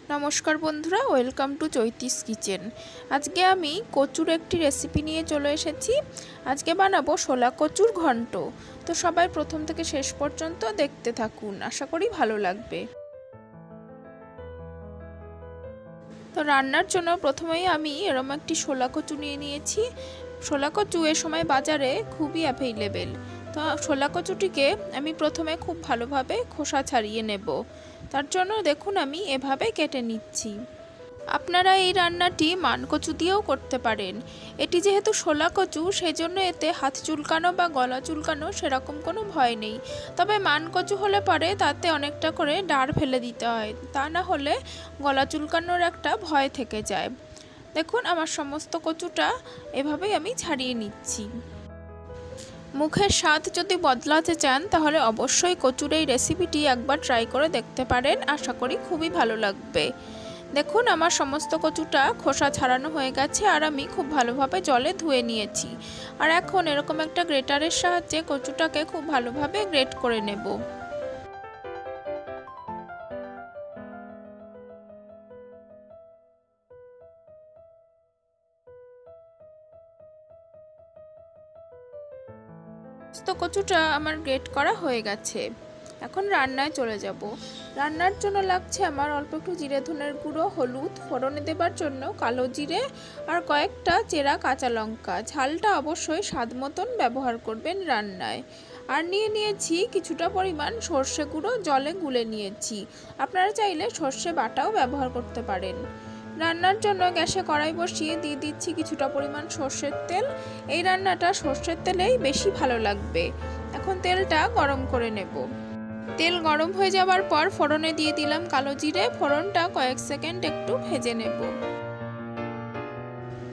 नमस्कार बंधुरा welcome to चैतीस kitchen. आज के आमी कचुर एक रेसिपि निये चले एसेछि। आज के बानाबो शोला कचुर घंट। तो सबाई प्रथम थेके शेष पर्यन्त देखते थाकुन, आशा करी भालो लागबे। तो रान्नार जोन्नो प्रथमेई आमी एरकम एकटी शोला कचु निये नियेछि। शोला कचु ए समय बाजारे खूबई अवेलेबल। तो शोला कचुटिके आमी प्रथमे खूब भालोभाबे खोसा छाड़िये नेब। तार जोन्नो देखुन आमी एभाबे केटे निচ্ছি। আপনারা এই রান্নাটি মান কচু দিয়েও করতে পারেন। এটি যেহেতু শোলা কচু সেজন্য এতে হাত চুলকানো বা গলা চুলকানো সেরকম কোনো ভয় নেই। তবে মান কচু হলে পরে তাতে অনেকটা করে ডাঁড় ফেলে দিতে হয়, তা না হলে গলা চুলকানোর একটা ভয় থেকে যায়। দেখুন আমার সমস্ত কচুটা এভাবেই আমি ছাড়িয়ে নিচ্ছি। মুখের স্বাদ যদি বদলাতে চান তাহলে অবশ্যই কচুর এই রেসিপিটি একবার ট্রাই করে দেখতে পারেন, আশা করি খুবই ভালো লাগবে। দেখুন আমার সমস্ত কচুটা খোসা ছাড়ানো হয়ে গেছে আর আমি খুব ভালোভাবে জলে ধুয়ে নিয়েছি। আর এখন এরকম একটা গ্রেটারের সাহায্যে কচুটাকে খুব ভালোভাবে গ্রেট করে নেব। তো কচুটা আমার গ্রেট করা হয়ে গেছে। এখন রান্নায় চলে যাব। রান্নার জন্য লাগছে আমার অল্প একটু জিরে ধনের গুঁড়ো, হলুদ, ফোড়নে দেবার জন্য কালো জিরে আর কয়েকটা চেরা কাঁচা লঙ্কা। ঝালটা অবশ্যই স্বাদ মতন ব্যবহার করবেন রান্নায়। আর নিয়েছি কিছুটা পরিমাণ সর্ষে গুঁড়ো, জলে গুলে নিয়েছি। আপনারা চাইলে সর্ষে বাটাও ব্যবহার করতে পারেন। রান্নার জন্য গ্যাসে কড়াই বসিয়ে দিয়ে দিচ্ছি কিছুটা পরিমাণ সর্ষের তেল। এই রান্নাটা সর্ষের তেলেই বেশি ভালো লাগবে। এখন তেলটা গরম করে নেব। তেল গরম হয়ে যাওয়ার পর ফোড়নে দিয়ে দিলাম কালো জিরে। ফোড়নটা কয়েক সেকেন্ড একটু ভেজে নেব।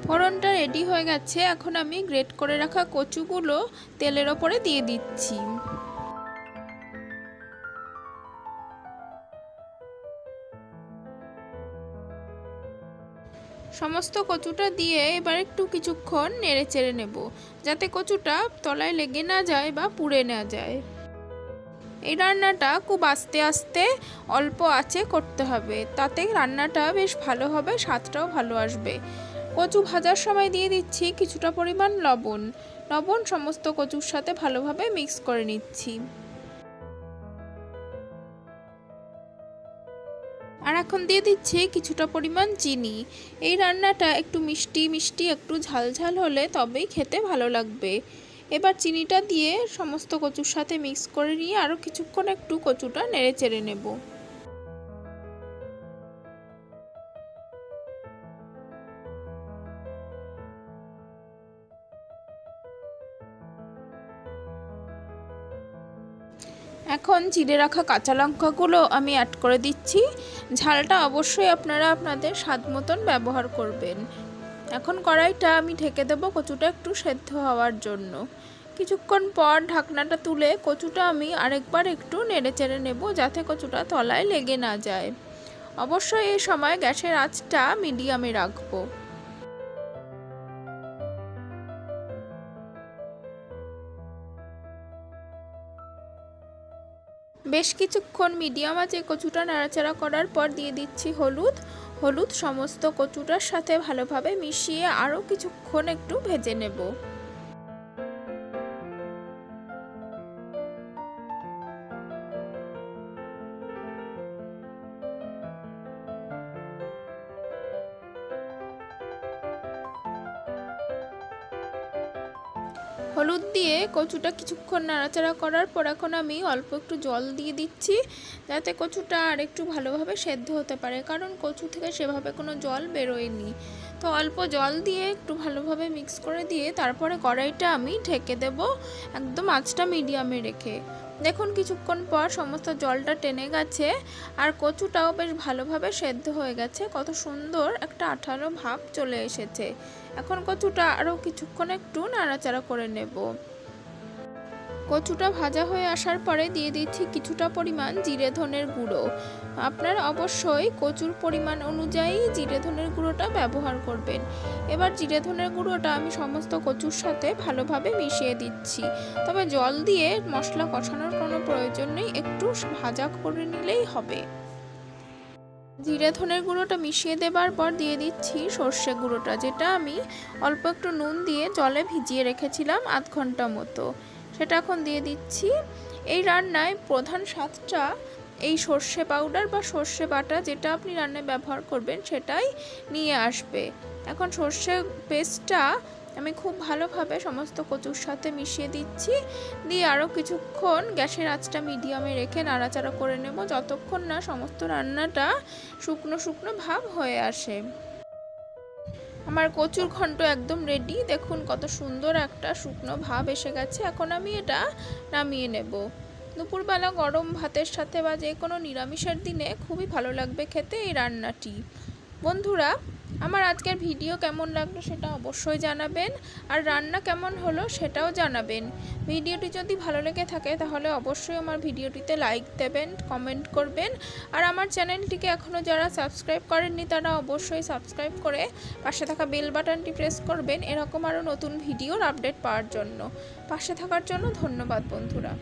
ফোড়নটা রেডি হয়ে গেছে। এখন আমি গ্রেট করে রাখা কচুগুলো তেলের ওপরে দিয়ে দিচ্ছি। সমস্ত কচুটা দিয়ে এবার একটু কিছুক্ষণ নেড়ে চেড়ে নেব, যাতে কচুটা তলায় লেগে না যায় বা পুড়ে না যায়। এই রান্নাটা খুব আস্তে আস্তে অল্প আঁচে করতে হবে, তাতে রান্নাটা বেশ ভালো হবে, স্বাদটাও ভালো আসবে। কচু ভাজার সময় দিয়ে দিচ্ছি কিছুটা পরিমাণ লবণ। লবণ সমস্ত কচুর সাথে ভালোভাবে মিক্স করে নিচ্ছি। আর এখন দিয়ে দিচ্ছি কিছুটা পরিমাণ চিনি। এই রান্নাটা একটু মিষ্টি মিষ্টি একটু ঝাল ঝাল হলে তবেই খেতে ভালো লাগবে। এবার চিনিটা দিয়ে সমস্ত কচুর সাথে মিক্স করে নিয়ে আরও কিছুক্ষণ একটু কচুটা নেড়ে চেড়ে নেব। এখন চিড়ে রাখা কাঁচা লঙ্কাগুলো আমি অ্যাড করে দিচ্ছি। ঝালটা অবশ্যই আপনারা আপনাদের স্বাদ মতন ব্যবহার করবেন। এখন কড়াইটা আমি ঢেকে দেবো কচুটা একটু সেদ্ধ হওয়ার জন্য। কিছুক্ষণ পর ঢাকনাটা তুলে কচুটা আমি আরেকবার একটু নেড়ে চেড়ে নেব, যাতে কচুটা তলায় লেগে না যায়। অবশ্যই এই সময় গ্যাসের আঁচটা মিডিয়ামে রাখবো। বেশ কিছুক্ষণ মিডিয়াম আঁচে কচুটা নাড়াচাড়া করার পর দিয়ে দিচ্ছি হলুদ। হলুদ সমস্ত কচুটার সাথে ভালোভাবে মিশিয়ে আরও কিছুক্ষণ একটু ভেজে নেব। হলুদ দিয়ে কচুটা কিছুক্ষণ নাড়াচাড়া করার পর এখন আমি অল্প একটু জল দিয়ে দিচ্ছি, যাতে কচুটা আর একটু ভালোভাবে সেদ্ধ হতে পারে, কারণ কচু থেকে সেভাবে কোনো জল বেরোয়নি। তো অল্প জল দিয়ে একটু ভালোভাবে মিক্স করে দিয়ে তারপরে কড়াইটা আমি ঢেকে দেব, একদম আঁচটা মিডিয়ামে রেখে। দেখুন কিছুক্ষণ পর সমস্ত জলটা টেনে গেছে আর কচুটাও বেশ ভালোভাবে সেদ্ধ হয়ে গেছে। কত সুন্দর একটা আঠালো ভাব চলে এসেছে। এখন কচুটা আরও কিছুক্ষণ একটু নাড়াচাড়া করে নেব। কচুটা ভাজা হয়ে আসার পরে দিয়ে দিচ্ছি কিছুটা পরিমাণ জিরে ধনের গুঁড়ো। আপনারা অবশ্যই কচুর পরিমাণ অনুযায়ী জিরে ধনের গুঁড়োটা ব্যবহার করবেন। এবার জিরে ধনের গুঁড়োটা আমি সমস্ত কচুর সাথে ভালোভাবে মিশিয়ে দিচ্ছি। তবে জল দিয়ে মশলা কষানোর কোনো প্রয়োজন নেই, একটু ভাজা করে নিলেই হবে। জিরে ধনের গুঁড়োটা মিশিয়ে দেবার পর দিয়ে দিচ্ছি সর্ষে গুঁড়োটা, যেটা আমি অল্প একটু নুন দিয়ে জলে ভিজিয়ে রেখেছিলাম আধ ঘন্টা মতো, সেটা এখন দিয়ে দিচ্ছি। এই রান্নায় প্রধান স্বাদটা এই সর্ষে পাউডার বা সর্ষে বাটা যেটা আপনি রান্নায় ব্যবহার করবেন সেটাই নিয়ে আসবে। এখন সর্ষে পেস্টটা আমি খুব ভালোভাবে সমস্ত কচুর সাথে মিশিয়ে দিচ্ছি, দিয়ে আরও কিছুক্ষণ গ্যাসের আঁচটা মিডিয়ামে রেখে নাড়াচাড়া করে নেব যতক্ষণ না সমস্ত রান্নাটা শুকনো শুকনো ভাব হয়ে আসে। আমার কচুর ঘন্ট একদম রেডি, দেখুন কত সুন্দর একটা শুকনো ভাব এসে গেছে। এখন আমি এটা নামিয়ে নেব। দুপুরবেলা গরম ভাতের সাথে বা যে কোনো নিরামিষের দিনে খুবই ভালো লাগবে খেতে এই রান্নাটি। বন্ধুরা, আমার আজকের ভিডিও কেমন লাগলো সেটা অবশ্যই জানাবেন, আর রান্না কেমন হলো সেটাও জানাবেন। ভিডিওটি যদি ভালো লেগে থাকে তাহলে অবশ্যই আমার ভিডিওটিতে লাইক দেবেন, কমেন্ট করবেন, আর আমার চ্যানেলটিকে এখনও যারা সাবস্ক্রাইব করেননি তারা অবশ্যই সাবস্ক্রাইব করে পাশে থাকা বেল বাটনটি প্রেস করবেন এরকম আরও নতুন ভিডিওর আপডেট পাওয়ার জন্য। পাশে থাকার জন্য ধন্যবাদ বন্ধুরা।